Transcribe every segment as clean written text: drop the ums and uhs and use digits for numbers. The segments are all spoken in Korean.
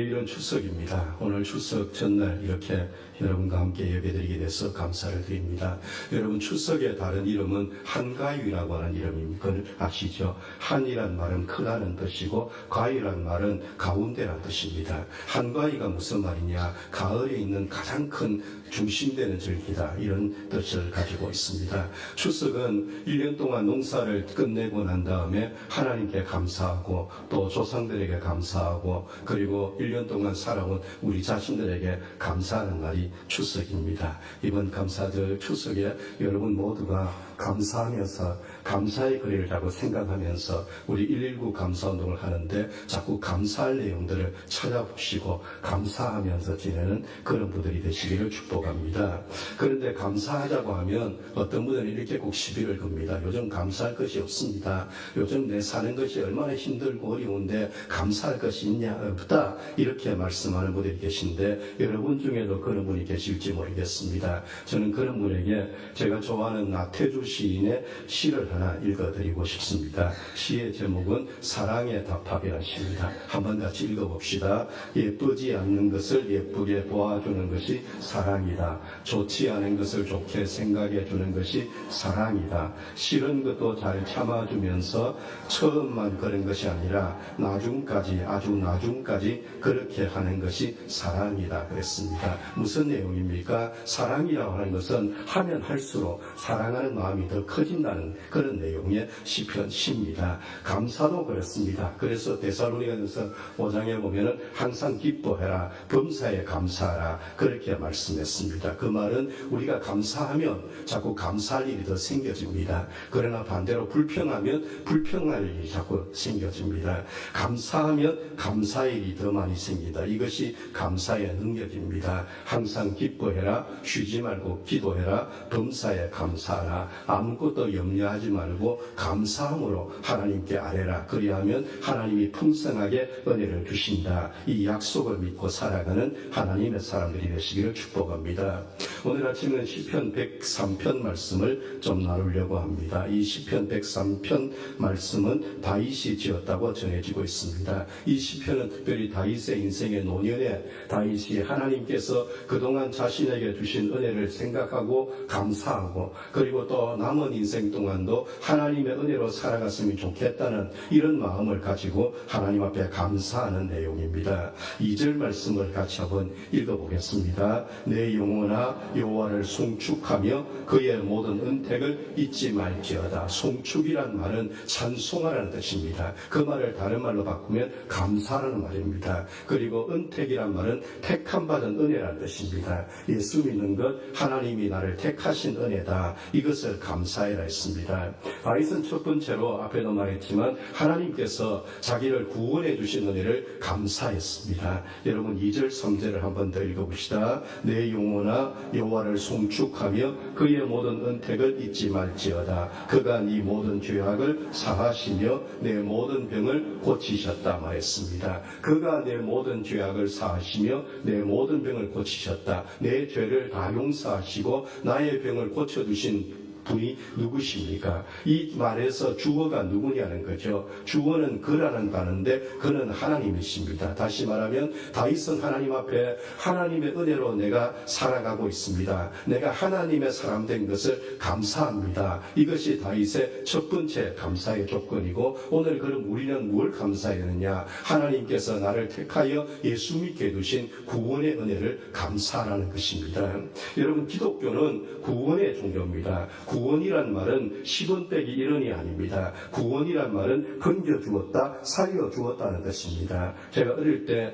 이런 추석입니다. 오늘 추석 전날 이렇게 여러분과 함께 예배드리게 돼서 감사를 드립니다. 여러분, 추석의 다른 이름은 한가위라고 하는 이름입니다. 그걸 아시죠? 한이란 말은 크다는 뜻이고 가위란 말은 가운데란 뜻입니다. 한가위가 무슨 말이냐? 가을에 있는 가장 큰 중심되는 절기다, 이런 뜻을 가지고 있습니다. 추석은 1년 동안 농사를 끝내고 난 다음에 하나님께 감사하고 또 조상들에게 감사하고 그리고 1년 동안 살아온 우리 자신들에게 감사하는 날이 추석입니다. 이번 감사절 추석에 여러분 모두가 감사하면서 감사의 거리를 자꾸 생각하면서 우리 119 감사운동을 하는데 자꾸 감사할 내용들을 찾아보시고 감사하면서 지내는 그런 분들이 되시기를 축복합니다. 그런데 감사하자고 하면 어떤 분들은 이렇게 꼭 시비를 겁니다. 요즘 감사할 것이 없습니다. 요즘 내 사는 것이 얼마나 힘들고 어려운데 감사할 것이 있냐? 없다. 이렇게 말씀하는 분들이 계신데 여러분 중에도 그런 분이 계실지 모르겠습니다. 저는 그런 분에게 제가 좋아하는 나태주 시인의 시를 하나 읽어드리고 싶습니다. 시의 제목은 사랑의 답합이라는 시입니다. 한번 같이 읽어봅시다. 예쁘지 않는 것을 예쁘게 보아주는 것이 사랑이다. 좋지 않은 것을 좋게 생각해 주는 것이 사랑이다. 싫은 것도 잘 참아주면서 처음만 그런 것이 아니라 나중까지, 아주 나중까지 그렇게 하는 것이 사랑이다 그랬습니다. 무슨 내용입니까? 사랑이라고 하는 것은 하면 할수록 사랑하는 마음이 더 커진다는 그런 내용의 시편 시입니다. 감사도 그렇습니다. 그래서 데살로니가전서 5장에 보면은 항상 기뻐해라, 범사에 감사하라, 그렇게 말씀했습니다. 그 말은 우리가 감사하면 자꾸 감사할 일이 더 생겨집니다. 그러나 반대로 불평하면 불평할 일이 자꾸 생겨집니다. 감사하면 감사의 일이 더 많이 생긴다. 이것이 감사의 능력입니다. 항상 기뻐해라, 쉬지 말고 기도해라, 범사에 감사하라. 아무것도 염려하지 말고 감사함으로 하나님께 아뢰라. 그리하면 하나님이 풍성하게 은혜를 주신다. 이 약속을 믿고 살아가는 하나님의 사람들이 되시기를 축복합니다. 오늘 아침은 시편 103편 말씀을 좀 나누려고 합니다. 이 시편 103편 말씀은 다윗이 지었다고 전해지고 있습니다. 이 시편은 특별히 다윗의 인생의 노년에 다윗이 하나님께서 그동안 자신에게 주신 은혜를 생각하고 감사하고 그리고 또 남은 인생 동안도 하나님의 은혜로 살아갔으면 좋겠다는 이런 마음을 가지고 하나님 앞에 감사하는 내용입니다. 2절 말씀을 같이 한번 읽어보겠습니다. 내 영혼아 여호와를 송축하며 그의 모든 은택을 잊지 말지어다. 송축이란 말은 찬송하라는 뜻입니다. 그 말을 다른 말로 바꾸면 감사라는 말입니다. 그리고 은택이란 말은 택함 받은 은혜라는 뜻입니다. 예수 믿는 것, 하나님이 나를 택하신 은혜다. 이것을 감사해라 했습니다. 다윗은 첫 번째로 앞에도 말했지만 하나님께서 자기를 구원해 주신 은혜를 감사했습니다. 여러분 2절 3절을 한번 더 읽어봅시다. 내 영혼아 여호와를 송축하며 그의 모든 은택을 잊지 말지어다. 그가 네 모든 죄악을 사하시며 내 모든 병을 고치셨다 말했습니다. 그가 내 모든 죄악을 사하시며 내 모든 병을 고치셨다. 내 죄를 다 용서하시고 나의 병을 고쳐주신 분이 누구십니까? 이 말에서 주어가 누구냐는 거죠. 주어는 그라는 단어인데 그는 하나님이십니다. 다시 말하면 다윗은 하나님 앞에 하나님의 은혜로 내가 살아가고 있습니다. 내가 하나님의 사람 된 것을 감사합니다. 이것이 다윗의 첫 번째 감사의 조건이고 오늘 그럼 우리는 뭘 감사해야 하느냐? 하나님께서 나를 택하여 예수 믿게 해두신 구원의 은혜를 감사하라는 것입니다. 여러분 기독교는 구원의 종교입니다. 구원이란 말은 10원 빼기 1원이 아닙니다. 구원이란 말은 건져주었다, 살려주었다는 뜻입니다. 제가 어릴 때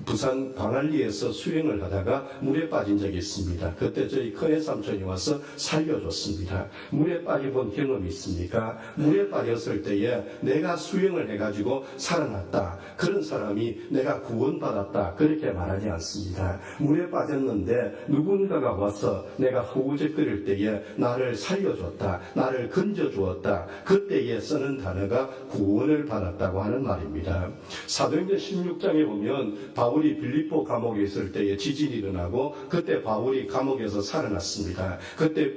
부산 광안리에서 수영을 하다가 물에 빠진 적이 있습니다. 그때 저희 큰애 삼촌이 와서 살려줬습니다. 물에 빠져본 경험이 있습니까? 물에 빠졌을 때에 내가 수영을 해가지고 살아났다. 그런 사람이 내가 구원받았다. 그렇게 말하지 않습니다. 물에 빠졌는데 누군가가 와서 내가 허우적거릴 때에 나를 살려줬다. 나를 건져주었다. 그때에 쓰는 단어가 구원을 받았다고 하는 말입니다. 사도행전 16장에 보면 바울이 빌립보 감옥에 있을 때에 지진이 일어나고 그때 바울이 감옥에서 살아났습니다. 그때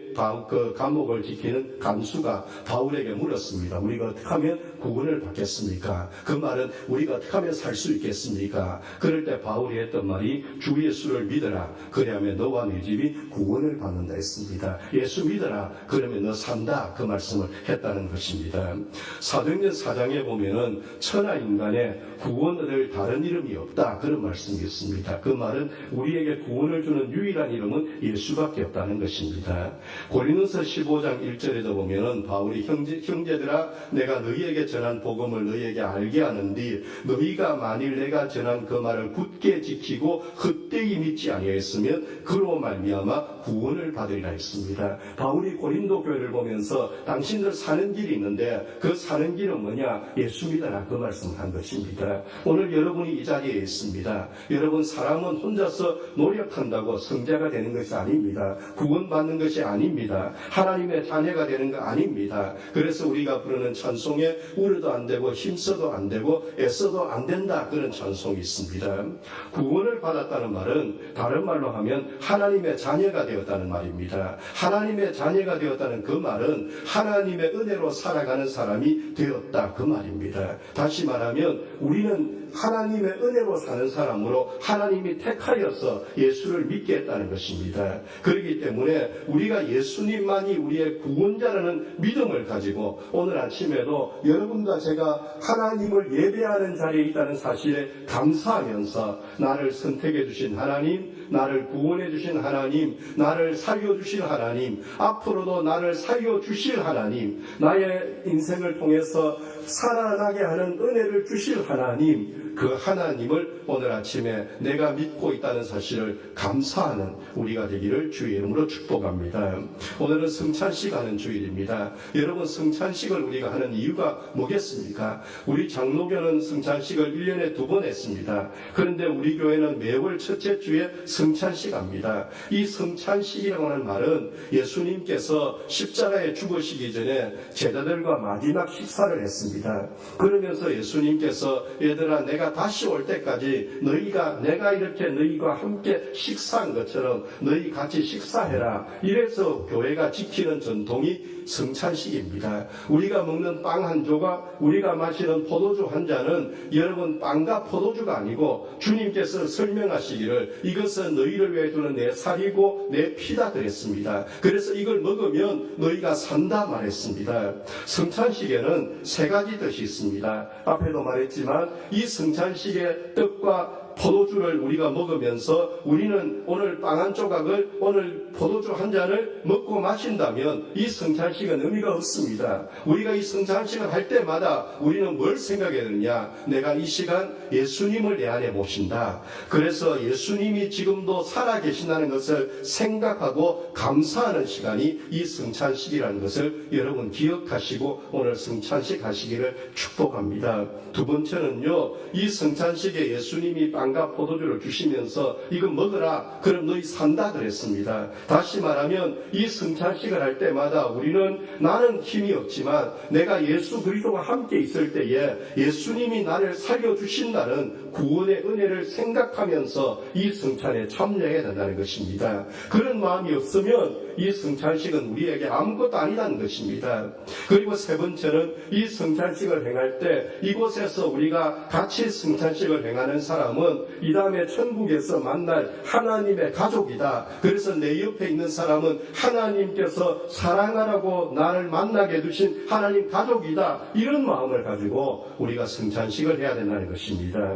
그 감옥을 지키는 간수가 바울에게 물었습니다. 우리가 어떻게 하면 구원을 받겠습니까? 그 말은 우리가 어떻게 하면 살 수 있겠습니까? 그럴 때 바울이 했던 말이 주 예수를 믿어라. 그러면 너와 네 집이 구원을 받는다 했습니다. 예수 믿어라. 그러면 너 산다. 그 말씀을 했다는 것입니다. 사도행전 4장에 보면은 천하 인간의 구원 얻을 다른 이름이 없다. 그런 말씀이 있습니다. 그 말은 우리에게 구원을 주는 유일한 이름은 예수밖에 없다는 것입니다. 고린도서 15장 1절에도 보면은 바울이 형제들아 내가 너희에게 전한 복음을 너희에게 알게 하는디 너희가 만일 내가 전한 그 말을 굳게 지키고 헛되이 믿지 아니하였으면 그로 말미암아 구원을 받으리라 했습니다. 바울이 고린도 교회를 보면서 당신들 사는 길이 있는데 그 사는 길은 뭐냐? 예수 믿어라. 그 말씀을 한 것입니다. 오늘 여러분이 이 자리에 있습니다. 여러분 사람은 혼자서 노력한다고 성자가 되는 것이 아닙니다. 구원받는 것이 아닙니다. 하나님의 자녀가 되는 거 아닙니다. 그래서 우리가 부르는 찬송에 울어도 안 되고 힘써도 안 되고 애써도 안 된다. 그런 찬송이 있습니다. 구원을 받았다는 말은 다른 말로 하면 하나님의 자녀가 되었다는 말입니다. 하나님의 자녀가 되었다는 그 말은 하나님의 은혜로 살아가는 사람이 되었다. 그 말입니다. 다시 말하면 우리는 하나님의 은혜로 사는 사람으로 하나님이 택하여서 예수를 믿게 했다는 것입니다. 그렇기 때문에 우리가 예수님만이 우리의 구원자라는 믿음을 가지고 오늘 아침에도 여러분과 제가 하나님을 예배하는 자리에 있다는 사실에 감사하면서 나를 선택해 주신 하나님, 나를 구원해 주신 하나님, 나를 살려주신 하나님, 앞으로도 나를 살려주실 하나님, 나의 인생을 통해서 살아나게 하는 은혜를 주실 하나님, 그 하나님을 오늘 아침에 내가 믿고 있다는 사실을 감사하는 우리가 되기를 주의 이름으로 축복합니다. 오늘은 성찬식 하는 주일입니다. 여러분 성찬식을 우리가 하는 이유가 뭐겠습니까? 우리 장로교는 성찬식을 1년에 2번 했습니다. 그런데 우리 교회는 매월 첫째 주에 성찬식 합니다. 이 성찬식이라고 하는 말은 예수님께서 십자가에 죽으시기 전에 제자들과 마지막 식사를 했습니다. 그러면서 예수님께서 얘들아 내가 다시 올 때까지 내가 이렇게 너희가 함께 식사한 것처럼 너희 같이 식사해라. 이래서 교회가 지키는 전통이 성찬식입니다. 우리가 먹는 빵 한 조각, 우리가 마시는 포도주 한 잔은 여러분 빵과 포도주가 아니고 주님께서 설명하시기를 이것은 너희를 위해 주는 내 살이고 내 피다 그랬습니다. 그래서 이걸 먹으면 너희가 산다 말했습니다. 성찬식에는 3가지 뜻이 있습니다. 앞에도 말했지만 이 성찬식의 뜻과 포도주를 우리가 먹으면서 우리는 오늘 빵 한 조각을 오늘 포도주 한 잔을 먹고 마신다면 이 성찬식은 의미가 없습니다. 우리가 이 성찬식을 할 때마다 우리는 뭘 생각해야 되느냐? 내가 이 시간 예수님을 내 안에 모신다. 그래서 예수님이 지금도 살아계신다는 것을 생각하고 감사하는 시간이 이 성찬식이라는 것을 여러분 기억하시고 오늘 성찬식 하시기를 축복합니다. 두 번째는요, 이 성찬식에 예수님이 빵과 포도주를 주시면서 이거 먹어라. 그럼 너희 산다 그랬습니다. 다시 말하면 이 성찬식을 할 때마다 우리는 나는 힘이 없지만 내가 예수 그리스도와 함께 있을 때에 예수님이 나를 살려주신다는 구원의 은혜를 생각하면서 이 성찬에 참여해야 된다는 것입니다. 그런 마음이 없으면 이 성찬식은 우리에게 아무것도 아니라는 것입니다. 그리고 세 번째는 이 성찬식을 행할 때 이곳에서 우리가 같이 성찬식을 행하는 사람은 이 다음에 천국에서 만날 하나님의 가족이다. 그래서 내 옆에 있는 사람은 하나님께서 사랑하라고 나를 만나게 해주신 하나님 가족이다. 이런 마음을 가지고 우리가 성찬식을 해야 된다는 것입니다.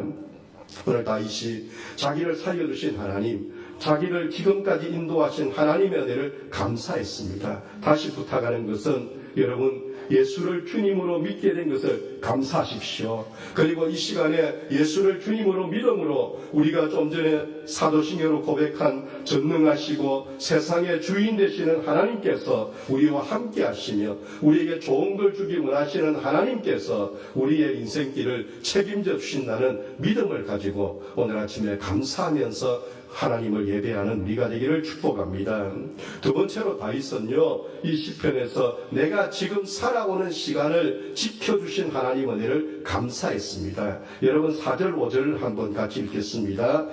오늘 다윗이 자기를 살려주신 하나님, 자기를 지금까지 인도하신 하나님의 은혜를 감사했습니다. 다시 부탁하는 것은 여러분 예수를 주님으로 믿게 된 것을 감사하십시오. 그리고 이 시간에 예수를 주님으로 믿음으로 우리가 좀 전에 사도신경으로 고백한 전능하시고 세상의 주인 되시는 하나님께서 우리와 함께 하시며 우리에게 좋은 걸 주기 원하시는 하나님께서 우리의 인생길을 책임져 주신다는 믿음을 가지고 오늘 아침에 감사하면서 하나님을 예배하는 우리가 되기를 축복합니다. 두 번째로 다윗은요, 이 시편에서 내가 지금 살아오는 시간을 지켜주신 하나님 은혜를 감사했습니다. 여러분 4절 5절 한번 같이 읽겠습니다.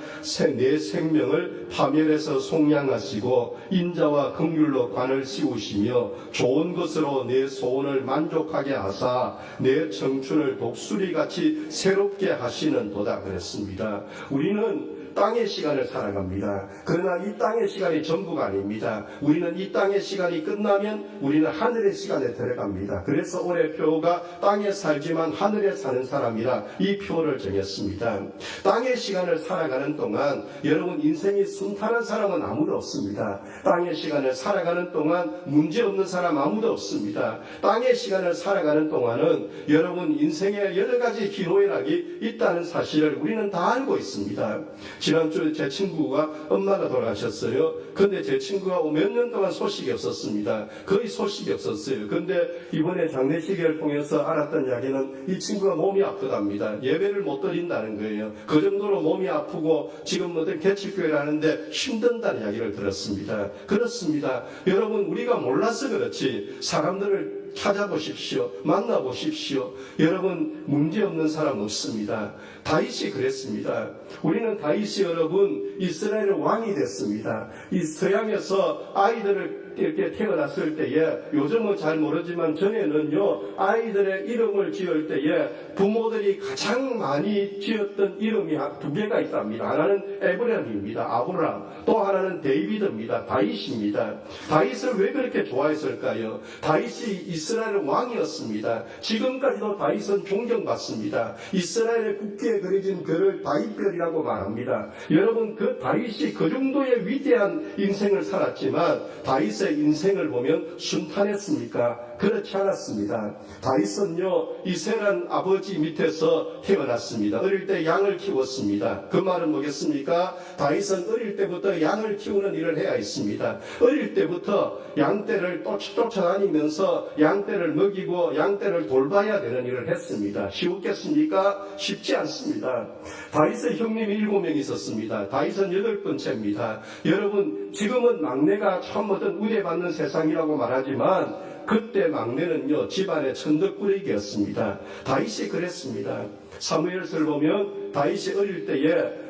내 생명을 파멸해서 속량하시고 인자와 긍휼로 관을 씌우시며 좋은 것으로 내 소원을 만족하게 하사 내 청춘을 독수리같이 새롭게 하시는 도다 그랬습니다. 우리는 땅의 시간을 살아갑니다. 그러나 이 땅의 시간이 전부가 아닙니다. 우리는 이 땅의 시간이 끝나면 우리는 하늘의 시간에 들어갑니다. 그래서 올해 표가 땅에 살지만 하늘에 사는 사람이라 이 표를 정했습니다. 땅의 시간을 살아가는 동안 여러분 인생이 순탄한 사람은 아무도 없습니다. 땅의 시간을 살아가는 동안 문제없는 사람 아무도 없습니다. 땅의 시간을 살아가는 동안은 여러분 인생에 여러 가지 희노애락이 있다는 사실을 우리는 다 알고 있습니다. 지난주에 제 친구가 엄마가 돌아가셨어요. 근데 제 친구가 몇 년 동안 소식이 없었습니다. 거의 소식이 없었어요. 근데 이번에 장례식을 통해서 알았던 이야기는 이 친구가 몸이 아프답니다. 예배를 못 드린다는 거예요. 그 정도로 몸이 아프고 지금 어떤 개척교회를 하는데 힘든다는 이야기를 들었습니다. 그렇습니다. 여러분 우리가 몰라서 그렇지 사람들을 찾아보십시오. 만나보십시오. 여러분 문제없는 사람 없습니다. 다윗이 그랬습니다. 우리는 다윗이 여러분 이스라엘의 왕이 됐습니다. 이 서양에서 아이들을 이렇게 태어났을 때에 요즘은 잘 모르지만 전에는요 아이들의 이름을 지을 때에 부모들이 가장 많이 지었던 이름이 두 개가 있답니다. 하나는 에브라임입니다. 아브라함. 또 하나는 데이비드입니다. 다윗입니다. 다윗을 왜 그렇게 좋아했을까요? 다윗이 이스라엘의 왕이었습니다. 지금까지도 다윗은 존경받습니다. 이스라엘의 국기에 그려진 별을 다윗별이라고 말합니다. 여러분 그 다윗이 그 정도의 위대한 인생을 살았지만 다윗의 인생을 보면 순탄했습니까? 그렇지 않았습니다. 다윗은요 이세란 아버지 밑에서 태어났습니다. 어릴 때 양을 키웠습니다. 그 말은 뭐겠습니까? 다윗은 어릴 때부터 양을 키우는 일을 해야 했습니다. 어릴 때부터 양떼를 쫓아다니면서 양떼를 먹이고 양떼를 돌봐야 되는 일을 했습니다. 쉬웠겠습니까? 쉽지 않습니다. 다윗의 형님이 7명 있었습니다. 다윗은 8번째입니다. 여러분 지금은 막내가 처음 어떤 우대받는 세상이라고 말하지만 그때 막내는요 집안의 천덕꾸러기였습니다. 다윗이 그랬습니다. 사무엘서를 보면 다윗이 어릴 때에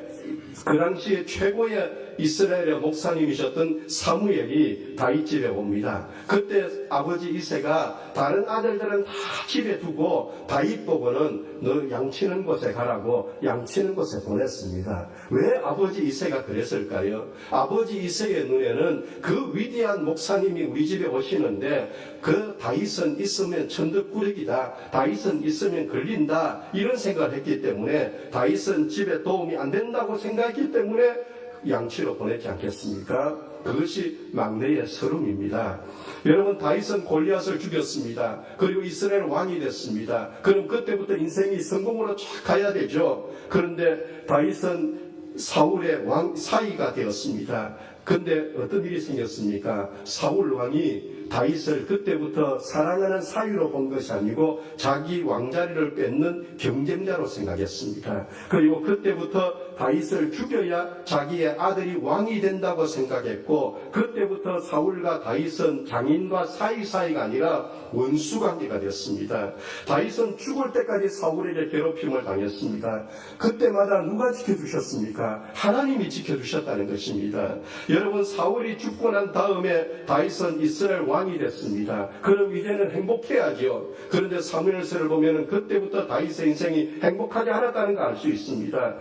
그 당시에 최고의 이스라엘의 목사님이셨던 사무엘이 다윗 집에 옵니다. 그때 아버지 이새가 다른 아들들은 다 집에 두고 다윗 보고는 너 양치는 곳에 가라고 양치는 곳에 보냈습니다. 왜 아버지 이새가 그랬을까요? 아버지 이새의 눈에는 그 위대한 목사님이 우리 집에 오시는데 그 다윗은 있으면 천덕꾸러기다. 다윗은 있으면 걸린다. 이런 생각을 했기 때문에 다윗은 집에 도움이 안 된다고 생각했기 때문에 양치로 보냈지 않겠습니까? 그것이 막내의 서름입니다. 여러분 다윗은 골리앗을 죽였습니다. 그리고 이스라엘 왕이 됐습니다. 그럼 그때부터 인생이 성공으로 쫙 가야 되죠. 그런데 다윗은 사울의 왕 사위가 되었습니다. 근데 어떤 일이 생겼습니까? 사울 왕이 다윗을 그때부터 사랑하는 사위로 본 것이 아니고 자기 왕자리를 뺏는 경쟁자로 생각했습니다. 그리고 그때부터 다윗을 죽여야 자기의 아들이 왕이 된다고 생각했고 그때부터 사울과 다윗은 장인과 사이가 아니라 원수관계가 됐습니다. 다윗은 죽을 때까지 사울에게 괴롭힘을 당했습니다. 그때마다 누가 지켜주셨습니까? 하나님이 지켜주셨다는 것입니다. 여러분 사울이 죽고 난 다음에 다윗은 이스라엘 왕이 됐습니다. 그럼 이제는 행복해야죠. 그런데 사무엘서를 보면 그때부터 다윗의 인생이 행복하지 않았다는 걸 알 수 있습니다.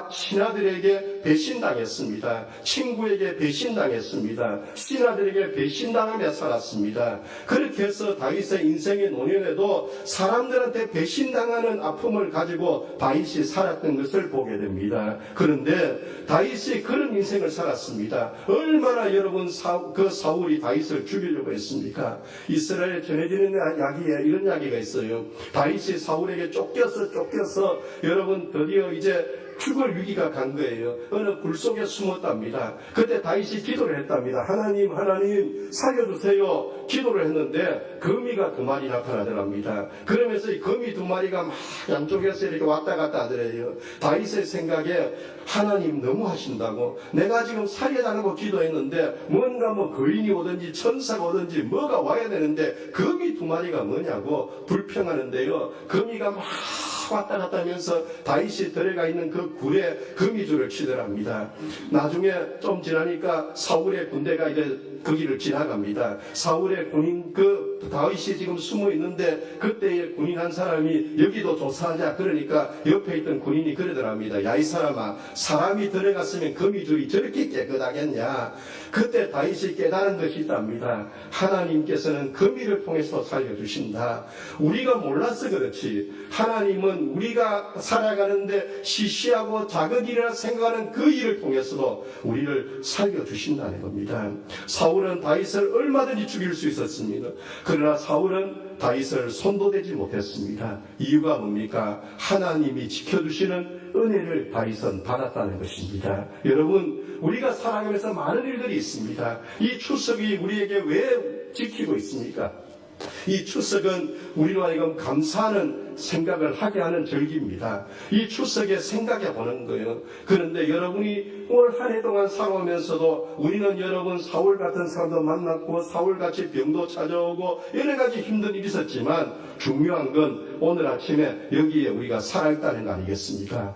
친아들에게 배신당했습니다. 친구에게 배신당했습니다. 신하들에게 배신당하며 살았습니다. 그렇게 해서 다윗의 인생의 노년에도 사람들한테 배신당하는 아픔을 가지고 다윗이 살았던 것을 보게 됩니다. 그런데 다윗이 그런 인생을 살았습니다. 얼마나 여러분 그 사울이 다윗을 죽이려고 했습니까? 이스라엘에 전해지는 이야기에 이런 이야기가 있어요. 다윗이 사울에게 쫓겨서 여러분 드디어 이제 죽을 위기가 간 거예요. 어느 굴 속에 숨었답니다. 그때 다윗이 기도를 했답니다. 하나님 살려주세요. 기도를 했는데 거미가 2마리 나타나더랍니다. 그러면서 이 거미 2마리가 막 양쪽에서 이렇게 왔다 갔다 하더래요. 다윗의 생각에 하나님 너무 하신다고, 내가 지금 살려달라고 기도했는데 뭔가 거인이 오든지 천사가 오든지 뭐가 와야 되는데 거미 2마리가 뭐냐고 불평하는데요. 거미가 막 왔다 갔다 하면서 다윗이 들어가 있는 그 굴에 거미줄을 치더랍니다. 나중에 좀 지나니까 사울의 군대가 이제 거기를 지나갑니다. 사울의 군인 다윗이 지금 숨어 있는데 그때의 군인 한 사람이 여기도 조사하자 그러니까 옆에 있던 군인이 그러더랍니다. 야, 이 사람아, 사람이 들어갔으면 거미줄이 저렇게 깨끗하겠냐. 그때 다윗이 깨달은 것이 있답니다. 하나님께서는 거미를 통해서 살려주신다. 우리가 몰라서 그렇지 하나님은 우리가 살아가는데 시시하고 작은 일이라 생각하는 그 일을 통해서도 우리를 살려주신다는 겁니다. 사울은 다윗을 얼마든지 죽일 수 있었습니다. 그러나 사울은 다윗을 손도 대지 못했습니다. 이유가 뭡니까? 하나님이 지켜주시는 은혜를 다윗은 받았다는 것입니다. 여러분, 우리가 살아가면서 많은 일들이 있습니다. 이 추석이 우리에게 왜 지키고 있습니까? 이 추석은 우리로 하여금 감사하는 생각을 하게 하는 절기입니다. 이 추석에 생각해 보는 거예요. 그런데 여러분이 올 한 해 동안 살아오면서도 우리는 여러분 사울 같은 사람도 만났고 사울같이 병도 찾아오고 여러 가지 힘든 일이 있었지만 중요한 건 오늘 아침에 여기에 우리가 살아있다는 거 아니겠습니까?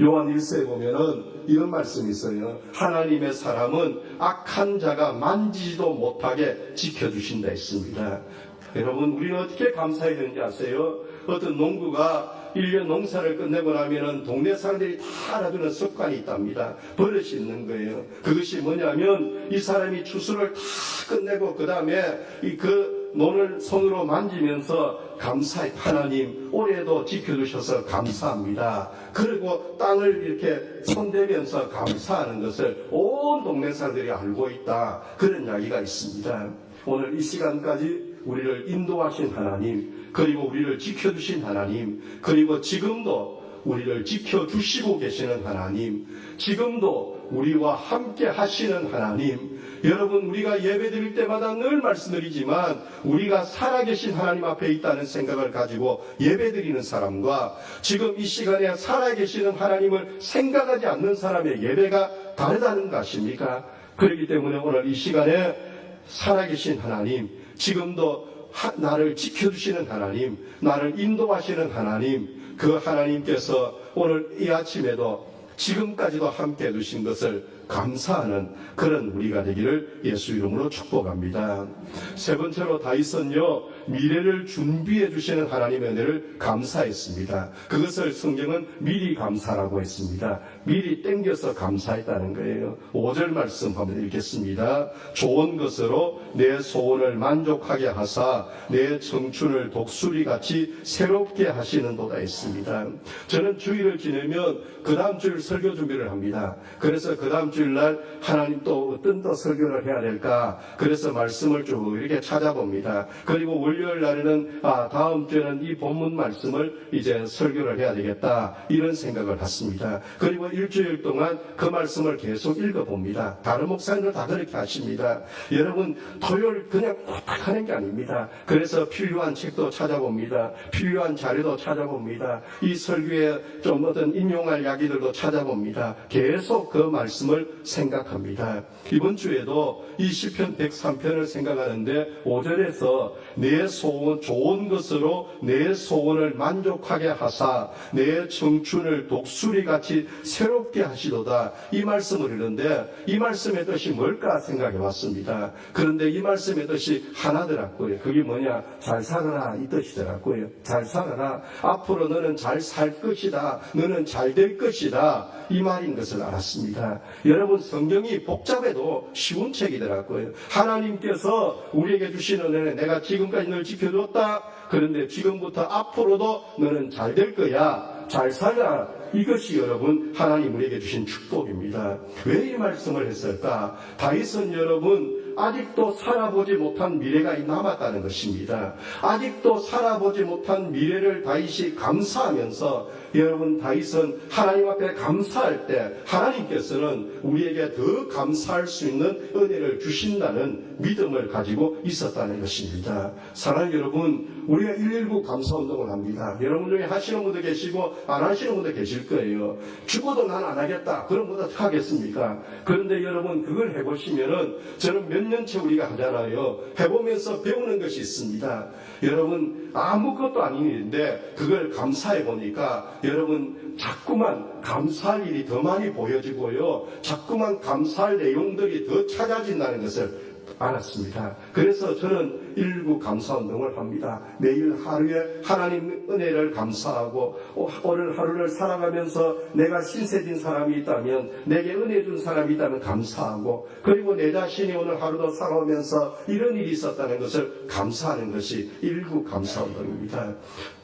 요한 1서에 보면은 이런 말씀이 있어요. 하나님의 사람은 악한 자가 만지지도 못하게 지켜주신다 했습니다. 여러분, 우리는 어떻게 감사해야 되는지 아세요? 어떤 농부가 1년 농사를 끝내고 나면은 동네 사람들이 다 알아두는 습관이 있답니다. 버릇이 있는 거예요. 그것이 뭐냐면 이 사람이 추수를 다 끝내고 그 다음에 그 논을 손으로 만지면서 감사해, 하나님 올해도 지켜주셔서 감사합니다. 그리고 땅을 이렇게 손대면서 감사하는 것을 온 동네 사람들이 알고 있다. 그런 이야기가 있습니다. 오늘 이 시간까지 우리를 인도하신 하나님, 그리고 우리를 지켜주신 하나님, 그리고 지금도 우리를 지켜주시고 계시는 하나님, 지금도 우리와 함께 하시는 하나님, 여러분, 우리가 예배 드릴 때마다 늘 말씀드리지만 우리가 살아계신 하나님 앞에 있다는 생각을 가지고 예배 드리는 사람과 지금 이 시간에 살아계시는 하나님을 생각하지 않는 사람의 예배가 다르다는 거 아십니까? 그렇기 때문에 오늘 이 시간에 살아계신 하나님, 지금도 나를 지켜주시는 하나님, 나를 인도하시는 하나님, 그 하나님께서 오늘 이 아침에도 지금까지도 함께 해주신 것을 감사하는 그런 우리가 되기를 예수 이름으로 축복합니다. 세 번째로 다윗은요, 미래를 준비해 주시는 하나님의 은혜를 감사했습니다. 그것을 성경은 미리 감사라고 했습니다. 미리 땡겨서 감사했다는 거예요. 5절 말씀 한번 읽겠습니다. 좋은 것으로 내 소원을 만족하게 하사 내 청춘을 독수리같이 새롭게 하시는도다 했습니다. 저는 주일을 지내면 그 다음 주일 설교 준비를 합니다. 그래서 그 다음 주일날 하나님 또 어떤 또 설교를 해야 될까, 그래서 말씀을 쭉 이렇게 찾아봅니다. 그리고 월요일 날에는 다음 주에는 이 본문 말씀을 이제 설교를 해야 되겠다, 이런 생각을 갖습니다. 그리고 일주일 동안 그 말씀을 계속 읽어봅니다. 다른 목사님들 다 그렇게 하십니다. 여러분, 토요일 그냥 딱 하는 게 아닙니다. 그래서 필요한 책도 찾아봅니다. 필요한 자료도 찾아봅니다. 이 설교에 좀 어떤 인용할 이야기들도 찾아봅니다. 계속 그 말씀을 생각합니다. 이번 주에도 이 시편 103편을 생각하는데 5절에서 내 소원, 좋은 것으로 내 소원을 만족하게 하사 내 청춘을 독수리같이 새롭게 하시도다, 이 말씀을 읽는데 이 말씀의 뜻이 뭘까 생각해 봤습니다. 그런데 이 말씀의 뜻이 하나더라고요. 그게 뭐냐? 잘 살아라, 이 뜻이더라고요. 잘 살아라, 앞으로 너는 잘 살 것이다, 너는 잘 될 것이다, 이 말인 것을 알았습니다. 여러분, 성경이 복잡해도 쉬운 책이더라고요. 하나님께서 우리에게 주시는 은혜, 내가 지금까지 널 지켜줬다, 그런데 지금부터 앞으로도 너는 잘 될 거야, 잘 살아, 이것이 여러분 하나님 우리에게 주신 축복입니다. 왜 이 말씀을 했을까? 다윗은 여러분 아직도 살아보지 못한 미래가 남았다는 것입니다. 아직도 살아보지 못한 미래를 다윗이 감사하면서, 여러분, 다윗은 하나님 앞에 감사할 때 하나님께서는 우리에게 더 감사할 수 있는 은혜를 주신다는 믿음을 가지고 있었다는 것입니다. 사랑하는 여러분, 우리가 119 감사운동을 합니다. 여러분 중에 하시는 분도 계시고 안 하시는 분도 계실 거예요. 죽어도 난 안 하겠다, 그런 분도 하겠습니까? 그런데 여러분, 그걸 해보시면은, 저는 몇 년째 우리가 하잖아요. 해보면서 배우는 것이 있습니다. 여러분, 아무것도 아닌 일인데 그걸 감사해 보니까 여러분, 자꾸만 감사할 일이 더 많이 보여지고요, 자꾸만 감사할 내용들이 더 찾아진다는 것을 알았습니다. 그래서 저는 119 감사운동을 합니다. 매일 하루에 하나님 은혜를 감사하고, 오늘 하루를 살아가면서 내가 신세진 사람이 있다면, 내게 은혜 준 사람이 있다면 감사하고, 그리고 내 자신이 오늘 하루도 살아오면서 이런 일이 있었다는 것을 감사하는 것이 119 감사운동입니다.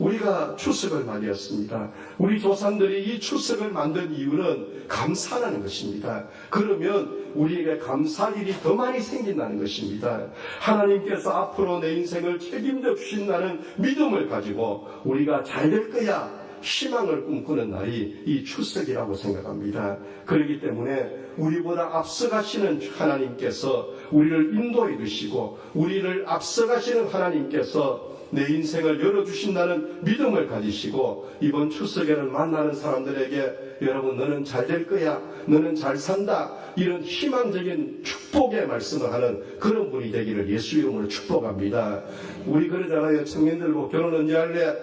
우리가 추석을 맞이했습니다. 우리 조상들이 이 추석을 만든 이유는 감사라는 것입니다. 그러면 우리에게 감사할 일이 더 많이 생긴다는 것입니다. 하나님께서 앞으로 내 인생을 책임져 주신다는 믿음을 가지고 우리가 잘 될 거야, 희망을 꿈꾸는 날이 이 추석이라고 생각합니다. 그렇기 때문에 우리보다 앞서가시는 하나님께서 우리를 인도해 주시고, 우리를 앞서가시는 하나님께서 내 인생을 열어주신다는 믿음을 가지시고, 이번 추석에는 만나는 사람들에게 여러분, 너는 잘 될 거야, 너는 잘 산다, 이런 희망적인 축복의 말씀을 하는 그런 분이 되기를 예수 이름으로 축복합니다. 우리 그러잖아요. 청년들 보고 결혼 언제 할래?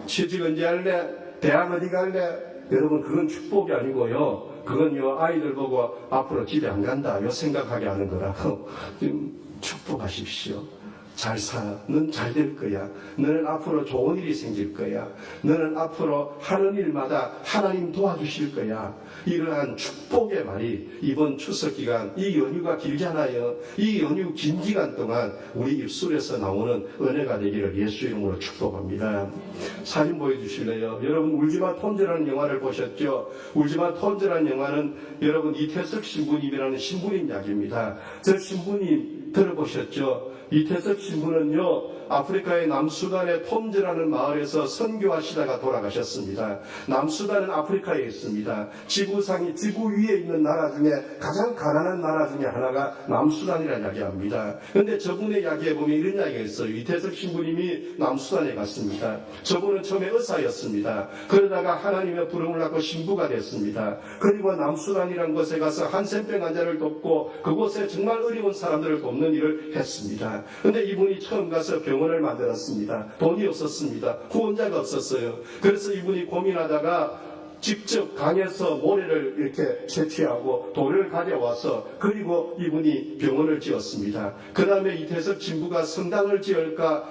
취직 언제 할래? 대학 어디 갈래? 여러분, 그건 축복이 아니고요, 그건요, 아이들 보고 앞으로 집에 안 간다, 요 생각하게 하는 거라고 축복하십시오. 잘 살아. 넌 잘 될 거야. 너는 앞으로 좋은 일이 생길 거야. 너는 앞으로 하는 일마다 하나님 도와주실 거야. 이러한 축복의 말이 이번 추석 기간, 이 연휴가 길잖아요. 이 연휴 긴 기간 동안 우리 입술에서 나오는 은혜가 되기를 예수 이름으로 축복합니다. 사진 보여주실래요? 여러분, 울지마 톰즈라는 영화를 보셨죠? 울지마 톰즈라는 영화는 여러분, 이태석 신부님이라는 신부님 이야기입니다. 저 신부님 들어보셨죠? 이태석 신부는요, 아프리카의 남수단의 톰즈라는 마을에서 선교하시다가 돌아가셨습니다. 남수단은 아프리카에 있습니다. 지구 위에 있는 나라 중에 가장 가난한 나라 중에 하나가 남수단이라는 이야기합니다. 그런데 저분의 이야기에 보면 이런 이야기가 있어요. 이태석 신부님이 남수단에 갔습니다. 저분은 처음에 의사였습니다. 그러다가 하나님의 부름을 받고 신부가 됐습니다. 그리고 남수단이라는 곳에 가서 한센병 환자를 돕고, 그곳에 정말 어려운 사람들을 돕는 일을 했습니다. 그런데 이분이 처음 가서 병원을 만들었습니다. 돈이 없었습니다. 후원자가 없었어요. 그래서 이분이 고민하다가 직접 강에서 모래를 이렇게 채취하고 돌을 가져와서, 그리고 이분이 병원을 지었습니다. 그 다음에 이태석 신부가 성당을 지을까,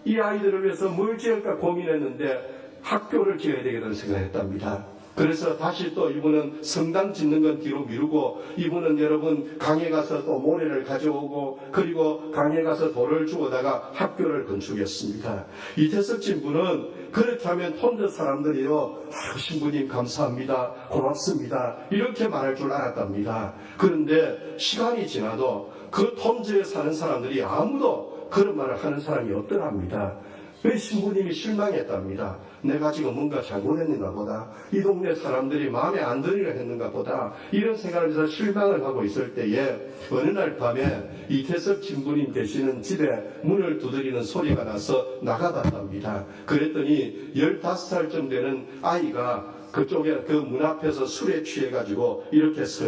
이 아이들을 위해서 뭘 지을까 고민했는데 학교를 지어야 되겠다는 생각을 했답니다. 그래서 다시 또 이분은 성당 짓는 건 뒤로 미루고, 이분은 여러분 강에 가서 또 모래를 가져오고, 그리고 강에 가서 돌을 주워다가 학교를 건축했습니다. 이태석 신부는 그렇게 하면 톰즈 사람들이요, 신부님 감사합니다, 고맙습니다, 이렇게 말할 줄 알았답니다. 그런데 시간이 지나도 그 톰즈에 사는 사람들이 아무도 그런 말을 하는 사람이 없더랍니다. 왜 신부님이 실망했답니다. 내가 지금 뭔가 잘못했는가 보다, 이 동네 사람들이 마음에 안 들으려 했는가 보다, 이런 생각을 해서 실망을 하고 있을 때에 어느 날 밤에 이태석 신부님 계시는 집에 문을 두드리는 소리가 나서 나가봤답니다. 그랬더니 15살쯤 되는 아이가 그쪽에 그 문 앞에서 술에 취해가지고 이렇게 서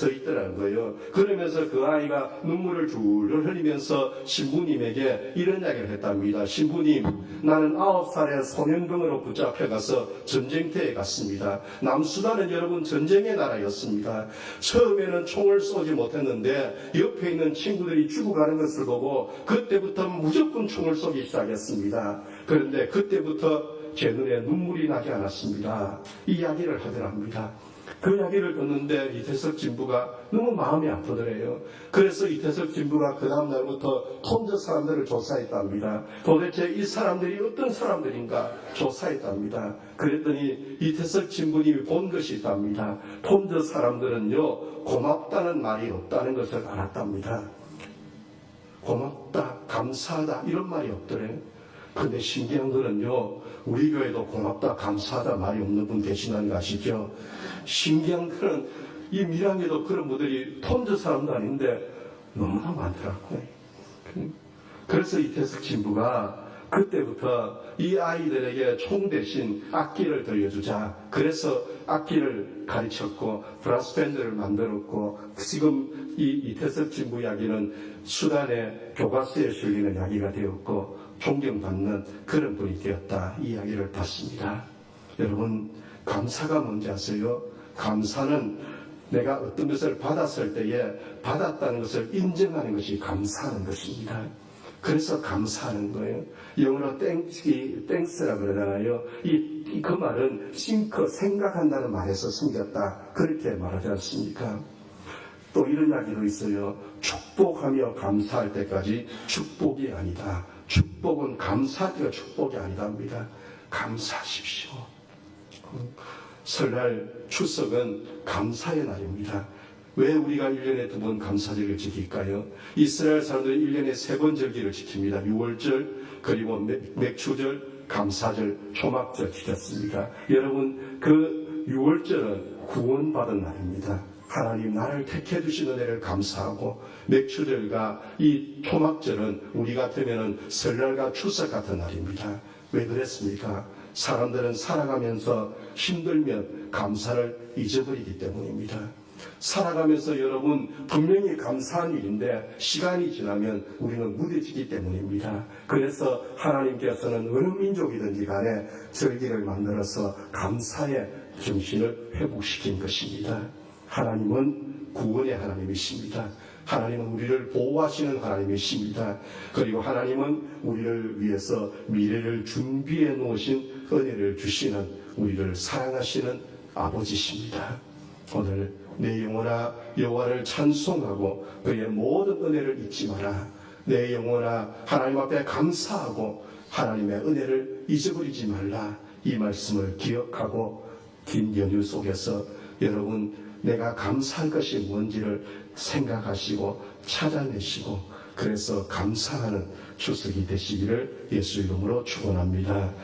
있더라는 거예요. 그러면서 그 아이가 눈물을 줄줄 흘리면서 신부님에게 이런 이야기를 했답니다. 신부님, 나는 9살에 소년병으로 붙잡혀가서 전쟁터에 갔습니다. 남수단은 여러분 전쟁의 나라였습니다. 처음에는 총을 쏘지 못했는데 옆에 있는 친구들이 죽어가는 것을 보고 그때부터 무조건 총을 쏘기 시작했습니다. 그런데 그때부터 제 눈에 눈물이 나지 않았습니다. 이 이야기를 하더랍니다. 그 이야기를 듣는데 이태석 신부가 너무 마음이 아프더래요. 그래서 이태석 신부가 그 다음날부터 톰즈 사람들을 조사했답니다. 도대체 이 사람들이 어떤 사람들인가 조사했답니다. 그랬더니 이태석 신부님이 본 것이 있답니다. 톰즈 사람들은요, 고맙다는 말이 없다는 것을 알았답니다. 고맙다, 감사하다 이런 말이 없더래요. 근데 신기한 거는요, 우리 교회도 고맙다, 감사하다 말이 없는 분 계시다는 거 아시죠? 신기한 거는 이 밀양에도 그런 분들이 톤저 사람도 아닌데 너무나 많더라고요. 그래서 이태석 신부가 그때부터 이 아이들에게 총 대신 악기를 들려주자. 그래서 악기를 가르쳤고 브라스 밴드를 만들었고, 지금 이 이태석 신부 이야기는 수단의 교과서에 실리는 이야기가 되었고 존경받는 그런 분이 되었다, 이 이야기를 봤습니다. 여러분, 감사가 뭔지 아세요? 감사는 내가 어떤 것을 받았을 때에 받았다는 것을 인정하는 것이 감사하는 것입니다. 그래서 감사하는 거예요. 영어로 땡스라 그러잖아요. 그 말은 싱크, 생각한다는 말에서 숨겼다, 그렇게 말하지 않습니까? 또 이런 이야기도 있어요. 축복하며 감사할 때까지 축복이 아니다. 축복은 감사할 때가 축복이 아니다 합니다. 감사하십시오. 설날 추석은 감사의 날입니다. 왜 우리가 1년에 2번 감사절을 지킬까요? 이스라엘 사람들은 1년에 3번 절기를 지킵니다. 6월절, 그리고 맥추절, 감사절, 초막절 지켰습니다. 여러분, 그 6월절은 구원받은 날입니다. 하나님 나를 택해 주신 은혜를 감사하고, 맥추절과 이 초막절은 우리 같으면 설날과 추석 같은 날입니다. 왜 그랬습니까? 사람들은 살아가면서 힘들면 감사를 잊어버리기 때문입니다. 살아가면서 여러분, 분명히 감사한 일인데 시간이 지나면 우리는 무뎌지기 때문입니다. 그래서 하나님께서는 어느 민족이든지 간에 절기를 만들어서 감사의 정신을 회복시킨 것입니다. 하나님은 구원의 하나님이십니다. 하나님은 우리를 보호하시는 하나님이십니다. 그리고 하나님은 우리를 위해서 미래를 준비해 놓으신 은혜를 주시는, 우리를 사랑하시는 아버지십니다. 오늘 내 영혼아 여호와를 찬송하고 그의 모든 은혜를 잊지 마라. 내 영혼아 하나님 앞에 감사하고 하나님의 은혜를 잊어버리지 말라. 이 말씀을 기억하고 긴 연휴 속에서 여러분, 내가 감사할 것이 뭔지를 생각하시고 찾아내시고, 그래서 감사하는 추석이 되시기를 예수 이름으로 축원합니다.